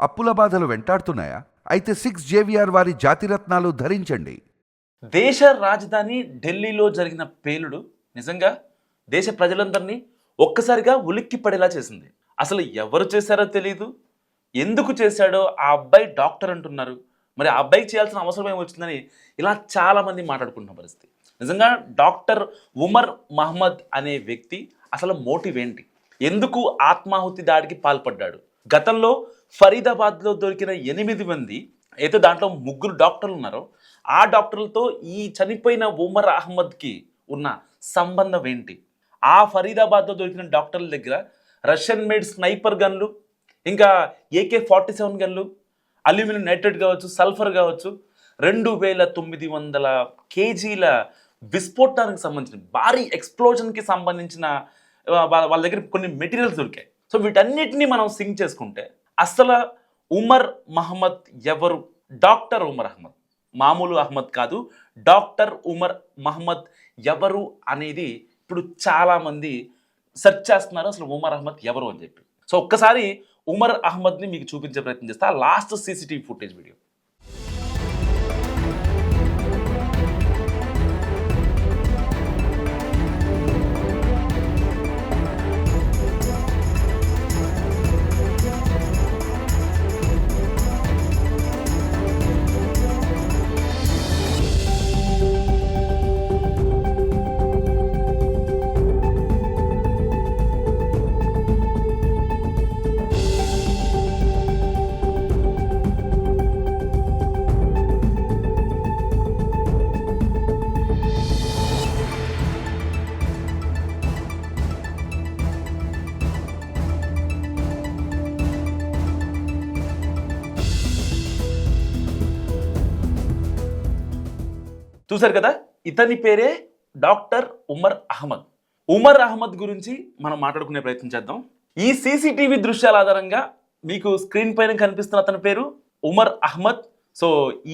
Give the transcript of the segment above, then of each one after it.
అప్పుల బాధలు వెంటాడుతున్నాయా? అయితే 6 JVR వారి జాతిరత్నాలు ధరించండి. దేశ రాజధాని ఢిల్లీలో జరిగిన పేలుడు నిజంగా దేశ ప్రజలందరినీ ఒక్కసారిగా ఉలిక్కి పడేలా చేసింది. అసలు ఎవరు చేశారో తెలియదు, ఎందుకు చేశాడో ఆ అబ్బాయి డాక్టర్ అంటున్నారు, మరి ఆ అబ్బాయికి చేయాల్సిన అవసరం ఏమొచ్చిందని ఇలా చాలామంది మాట్లాడుకుంటున్న పరిస్థితి. నిజంగా డాక్టర్ ఉమర్ మహమ్మద్ అనే వ్యక్తి అసలు మోటివ్ ఏంటి, ఎందుకు ఆత్మాహుతి దాడికి పాల్పడ్డాడు? గతంలో ఫరీదాబాద్లో దొరికిన 8 మంది అయితే దాంట్లో 3 డాక్టర్లు ఉన్నారో ఆ డాక్టర్లతో ఈ చనిపోయిన ఉమర్ అహ్మద్కి ఉన్న సంబంధం ఏంటి? ఆ ఫరీదాబాద్లో దొరికిన డాక్టర్ల దగ్గర రష్యన్ మేడ్ స్నైపర్ గన్లు, ఇంకా AK-47 గన్లు, అల్యూమినియం నైట్రేట్ కావచ్చు, సల్ఫర్ కావచ్చు, 2900 కేజీల విస్ఫోటానికి సంబంధించిన భారీ ఎక్స్ప్లోజన్కి సంబంధించిన వాళ్ళ దగ్గర కొన్ని మెటీరియల్స్ దొరికాయి. సో వీటన్నిటిని మనం సింక్ చేసుకుంటే అసలు ఉమర్ మహమ్మద్ ఎవరు? డాక్టర్ ఉమర్ అహ్మద్, మామూలు అహ్మద్ కాదు, డాక్టర్ ఉమర్ మహమ్మద్ ఎవరు అనేది ఇప్పుడు చాలామంది సెర్చ్ చేస్తున్నారు, అసలు ఉమర్ అహ్మద్ ఎవరు అని చెప్పి. సో ఒక్కసారి ఉమర్ అహ్మద్ని మీకు చూపించే ప్రయత్నం చేస్తా. Last CCTV footage video. చూశారు కదా, ఇతని పేరే డాక్టర్ ఉమర్ అహ్మద్. ఉమర్ అహ్మద్ గురించి మనం మాట్లాడుకునే ప్రయత్నం చేద్దాం. ఈ CCTV దృశ్యాల ఆధారంగా మీకు స్క్రీన్ పైన కనిపిస్తున్న అతని పేరు ఉమర్ అహ్మద్. సో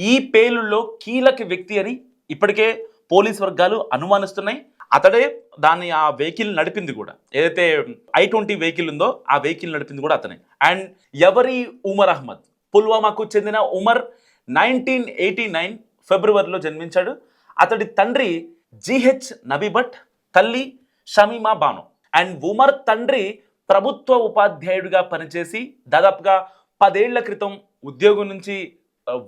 ఈ పేలుల్లో కీలక వ్యక్తి అని ఇప్పటికే పోలీస్ వర్గాలు అనుమానిస్తున్నాయి. అతడే ఆ వెహికల్ నడిపింది కూడా, ఏదైతే I-20 వెహికల్ ఉందో ఆ వెహికల్ నడిపింది కూడా అతనే. అండ్ ఎవరి ఉమర్ అహ్మద్? పుల్వామాకు చెందిన ఉమర్ 1989 ఫిబ్రవరిలో జన్మించాడు. అతడి తండ్రి GH నబీభట్, తల్లి షమీమా బాను. అండ్ ఉమర్ తండ్రి ప్రభుత్వ ఉపాధ్యాయుడిగా పనిచేసి దాదాపుగా 10 ఏళ్ల క్రితం ఉద్యోగం నుంచి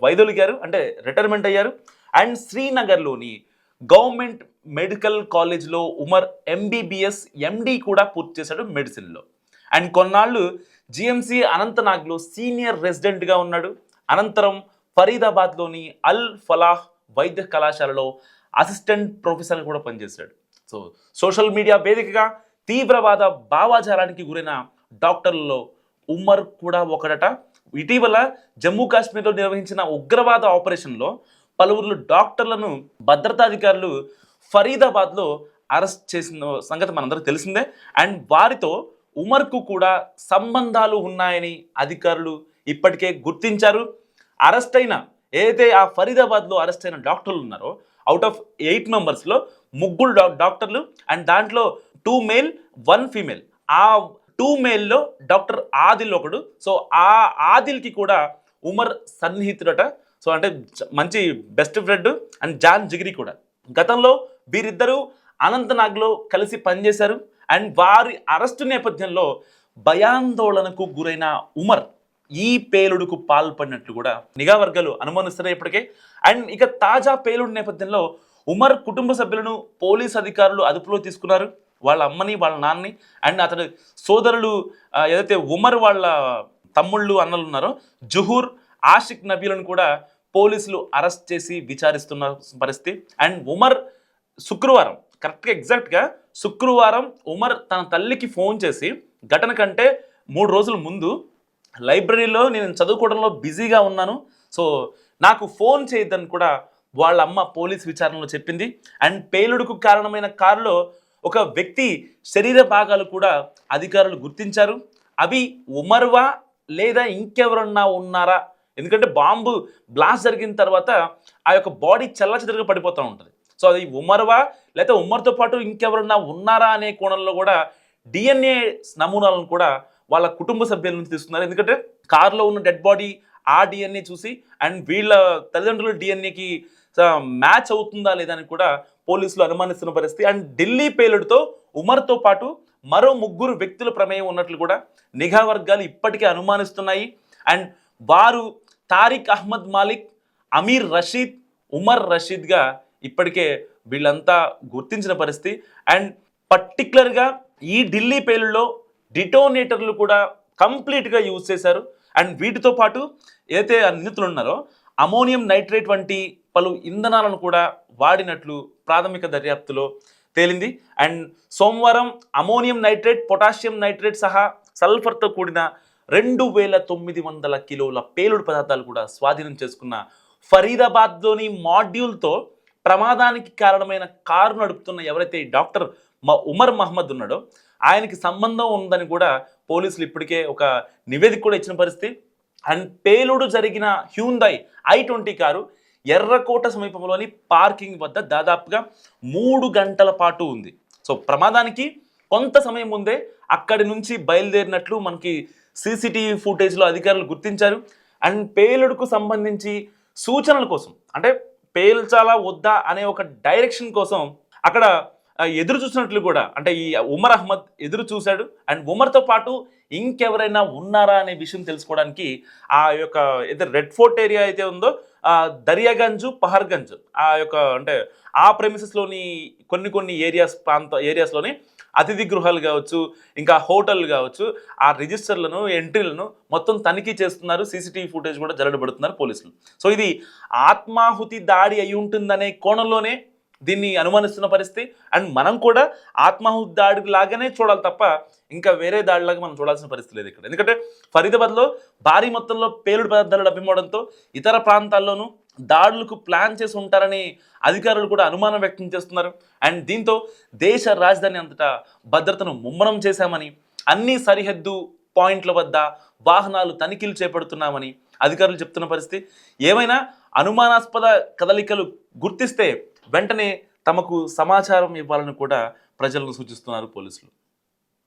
వైదొలిగారు, అంటే రిటైర్మెంట్ అయ్యారు. అండ్ శ్రీనగర్లోని గవర్నమెంట్ మెడికల్ కాలేజ్లో ఉమర్ MBBS MD కూడా పూర్తి చేశాడు మెడిసిన్లో. అండ్ కొన్నాళ్ళు GMC అనంతనాగ్లో సీనియర్ రెసిడెంట్గా ఉన్నాడు. అనంతరం ఫరీదాబాద్లోని అల్ ఫలాహ్ వైద్య కళాశాలలో అసిస్టెంట్ ప్రొఫెసర్ కూడా పనిచేశాడు. సో సోషల్ మీడియా వేదికగా తీవ్రవాద భావాజాలానికి గురైన డాక్టర్లలో ఉమర్ కూడా ఒకడట. ఇటీవల జమ్మూ కాశ్మీర్లో నిర్వహించిన ఉగ్రవాద ఆపరేషన్లో పలువురు డాక్టర్లను భద్రతాధికారులు ఫరీదాబాద్లో అరెస్ట్ చేసిన సంగతి మనందరికీ తెలిసిందే. అండ్ వారితో ఉమర్కు కూడా సంబంధాలు ఉన్నాయని అధికారులు ఇప్పటికే గుర్తించారు. అరెస్ట్ అయిన ఏదైతే ఆ ఫరీదాబాద్లో అరెస్ట్ అయిన డాక్టర్లు ఉన్నారో అవుట్ ఆఫ్ 8 మెంబర్స్లో 3 డాక్టర్లు అండ్ దాంట్లో 2 మేల్ 1 ఫీమేల్. ఆ 2 మేల్లో డాక్టర్ ఆదిల్ ఒకడు. సో ఆ ఆదిల్కి కూడా ఉమర్ సన్నిహితుడట. సో అంటే మంచి బెస్ట్ ఫ్రెండ్. అండ్ జాన్ జిగిరి కూడా. గతంలో వీరిద్దరూ అనంతనాగ్లో కలిసి పనిచేశారు. అండ్ వారి అరెస్టు నేపథ్యంలో భయాందోళనకు గురైన ఉమర్ ఈ పేలుడుకు పాల్పడినట్లు కూడా నిఘా వర్గాలు అనుమానిస్తున్నాయి ఇప్పటికే. అండ్ ఇక తాజా పేలుడు నేపథ్యంలో ఉమర్ కుటుంబ సభ్యులను పోలీస్ అధికారులు అదుపులో తీసుకున్నారు, వాళ్ళ అమ్మని వాళ్ళ నాన్నని. అండ్ అతడి సోదరులు ఏదైతే ఉమర్ వాళ్ళ తమ్ముళ్ళు అన్నలు ఉన్నారో జుహూర్, ఆషిక్ నబీలను కూడా పోలీసులు అరెస్ట్ చేసి విచారిస్తున్న పరిస్థితి. అండ్ ఉమర్ శుక్రవారం, కరెక్ట్గా ఎగ్జాక్ట్గా శుక్రవారం ఉమర్ తన తల్లికి ఫోన్ చేసి ఘటన కంటే 3 రోజుల ముందు లైబ్రరీలో నేను చదువుకోవడంలో బిజీగా ఉన్నాను, సో నాకు ఫోన్ చేయొద్దని కూడా వాళ్ళ అమ్మ పోలీస్ విచారణలో చెప్పింది. అండ్ పేలుడుకు కారణమైన కారులో ఒక వ్యక్తి శరీర భాగాలు కూడా అధికారులు గుర్తించారు. అవి ఉమర్వా లేదా ఇంకెవరన్నా ఉన్నారా? ఎందుకంటే బాంబు బ్లాస్ట్ జరిగిన తర్వాత ఆ యొక్క బాడీ చెల్లాచెదురుగా పడిపోతూ ఉంటుంది. సో అది ఉమర్వా లేకపోతే ఉమర్తో పాటు ఇంకెవరన్నా ఉన్నారా అనే కోణంలో కూడా DNA నమూనాలను కూడా వాళ్ళ కుటుంబ సభ్యుల నుంచి తీసుకున్నారు. ఎందుకంటే కార్లో ఉన్న డెడ్ బాడీ ఆ డిఎన్ఏ చూసి అండ్ వీళ్ళ తల్లిదండ్రుల డిఎన్ఏకి మ్యాచ్ అవుతుందా లేదా అని కూడా పోలీసులు అనుమానిస్తున్న పరిస్థితి. అండ్ ఢిల్లీ పేలుడుతో ఉమర్తో పాటు మరో 3 వ్యక్తుల ప్రమేయం ఉన్నట్లు కూడా నిఘా వర్గాలు ఇప్పటికే అనుమానిస్తున్నాయి. అండ్ వారు తారిక్ అహ్మద్ మాలిక్, అమీర్ రషీద్, ఉమర్ రషీద్గా ఇప్పటికే వీళ్ళంతా గుర్తించిన పరిస్థితి. అండ్ పర్టికులర్గా ఈ ఢిల్లీ పేలుడులో డిటోనేటర్లు కూడా కంప్లీట్గా యూజ్ చేశారు. అండ్ వీటితో పాటు ఏదైతే నిందితులు ఉన్నారో అమోనియం నైట్రేట్ వంటి పలు ఇంధనాలను కూడా వాడినట్లు ప్రాథమిక దర్యాప్తులో తేలింది. అండ్ సోమవారం అమోనియం నైట్రేట్, పొటాషియం నైట్రేట్ సహా సల్ఫర్తో కూడిన 2900 కిలోల పేలుడు పదార్థాలు కూడా స్వాధీనం చేసుకున్న ఫరీదాబాద్లోని మాడ్యూల్తో ప్రమాదానికి కారణమైన కారు నడుపుతున్న ఎవరైతే డాక్టర్ ఉమర్ మహమ్మద్ ఉన్నాడో ఆయనకి సంబంధం ఉందని కూడా పోలీసులు ఇప్పటికే ఒక నివేదిక కూడా ఇచ్చిన పరిస్థితి. అండ్ పేలుడు జరిగిన హ్యూందాయ్ i20 కారు ఎర్రకోట సమీపంలోని పార్కింగ్ వద్ద దాదాపుగా 3 గంటల పాటు ఉంది. సో ప్రమాదానికి కొంత సమయం ముందే అక్కడి నుంచి బయలుదేరినట్లు మనకి సీసీటీవీ ఫుటేజ్లో అధికారులు గుర్తించారు. అండ్ పేలుడుకు సంబంధించి సూచనల కోసం, అంటే పేల్చాలా వద్దా అనే ఒక డైరెక్షన్ కోసం అక్కడ ఎదురు చూసినట్లు కూడా, అంటే ఈ ఉమర్ అహ్మద్ ఎదురు చూశాడు. అండ్ ఉమర్తో పాటు ఇంకెవరైనా ఉన్నారా అనే విషయం తెలుసుకోవడానికి ఆ యొక్క ఏదైతే రెడ్ ఫోర్ట్ ఏరియా అయితే ఉందో దరియాగంజ్, పహర్గంజ్ ఆ యొక్క అంటే ఆ ప్రెమిసెస్లోని కొన్ని ఏరియాస్లోని అతిథి గృహాలు కావచ్చు, ఇంకా హోటల్ కావచ్చు, ఆ రిజిస్టర్లను, ఎంట్రీలను మొత్తం తనిఖీ చేస్తున్నారు. సీసీటీవీ ఫుటేజ్ కూడా జరగబడుతున్నారు పోలీసులు. సో ఇది ఆత్మాహుతి దాడి అయి ఉంటుందనే కోణంలోనే దీన్ని అనుమానిస్తున్న పరిస్థితి. అండ్ మనం కూడా ఆత్మాహుతి దాడి లాగానే చూడాలి తప్ప ఇంకా వేరే దాడిలాగా మనం చూడాల్సిన పరిస్థితి లేదు ఇక్కడ. ఎందుకంటే ఫరీదాబాద్లో భారీ మొత్తంలో పేలుడు పదార్థాలు లభ్యమవడంతో ఇతర ప్రాంతాల్లోనూ దాడులకు ప్లాన్ చేసి ఉంటారని అధికారులు కూడా అనుమానం వ్యక్తం చేస్తున్నారు. అండ్ దీంతో దేశ రాజధాని అంతటా భద్రతను ముమ్మరం చేశామని, అన్ని సరిహద్దు పాయింట్ల వద్ద వాహనాలు తనిఖీలు చేపడుతున్నామని అధికారులు చెప్తున్న పరిస్థితి. ఏమైనా అనుమానాస్పద కదలికలు గుర్తిస్తే వెంటనే తమకు సమాచారం ఇవ్వాలని కూడా ప్రజలను సూచిస్తున్నారు పోలీసులు.